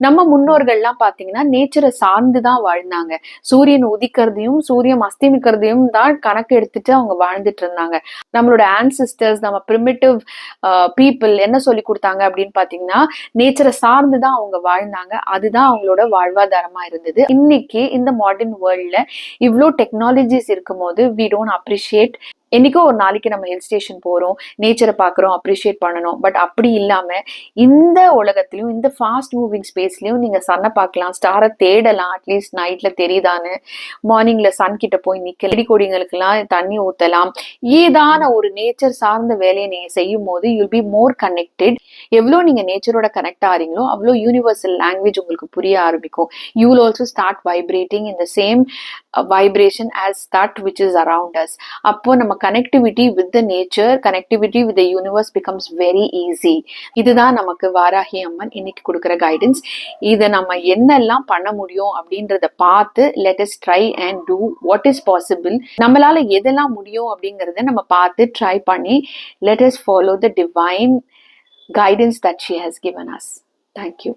நம்ம முன்னோர்கள்லாம் பாத்தீங்கன்னா நேச்சரை சார்ந்துதான் வாழ்ந்தாங்க. சூரியன் உதிக்கிறதையும் சூரியன் அஸ்தமிக்கிறதையும் தான் கணக்கு எடுத்துட்டு அவங்க வாழ்ந்துட்டு இருந்தாங்க. நம்மளோட ஆன்சிஸ்டர்ஸ், நம்ம பிரிமிட்டிவ் பீப்புள் என்ன சொல்லி கொடுத்தாங்க அப்படின்னு பாத்தீங்கன்னா, நேச்சரை சார்ந்துதான் அவங்க வாழ்ந்தாங்க. அதுதான் அவங்களோட வாழ்வாதாரமா இருந்தது. இன்னைக்கு இந்த மாடர்ன் வேர்ல்ட்ல இவ்ளோ டெக்னாலஜிஸ் இருக்கும் போது வி டோன்ட் அப்ரிஷியேட். என்னைக்கோ ஒரு நாளைக்கு நம்ம ஹில் ஸ்டேஷன் போறோம், நேச்சரை பாக்குறோம், அப்ரிஷியேட் பண்ணணும். பட் அப்படி இல்லாம இந்த உலகத்திலயும் இந்த ஃபாஸ்ட் மூவிங் ஸ்பேஸ்லயும் நீங்க சன்னை பார்க்கலாம், ஸ்டாரை தேடலாம், அட்லீஸ்ட் நைட்ல தெரியுதான்னு. மார்னிங்ல சன் கிட்ட போய் நிக்க, செடி கொடிங்களுக்கு எல்லாம் தண்ணி ஊத்தலாம். ஏதான ஒரு நேச்சர் சார்ந்த வேலையை நீங்க செய்யும் போது யூல் பி மோர் கனெக்டட். எவ்வளவு நீங்க நேச்சரோட கனெக்ட் ஆறீங்களோ அவ்வளோ யூனிவர்சல் லாங்குவேஜ் உங்களுக்கு புரிய ஆரம்பிக்கும். You will also start vibrating in the same vibration as that which is around us. அப்போ நம்ம connectivity with the nature, connectivity with the universe becomes very easy. இதுதான் நமக்கு வாராகி அம்மன் இன்னைக்கு கொடுக்குற கைடன்ஸ். இதை நம்ம என்னெல்லாம் பண்ண முடியும் அப்படின்றத பார்த்து let us try and do what is possible. நம்மளால எதெல்லாம் முடியும் அப்படிங்கறத நம்ம பார்த்து ட்ரை பண்ணி let us follow the divine guidance that she has given us. Thank you.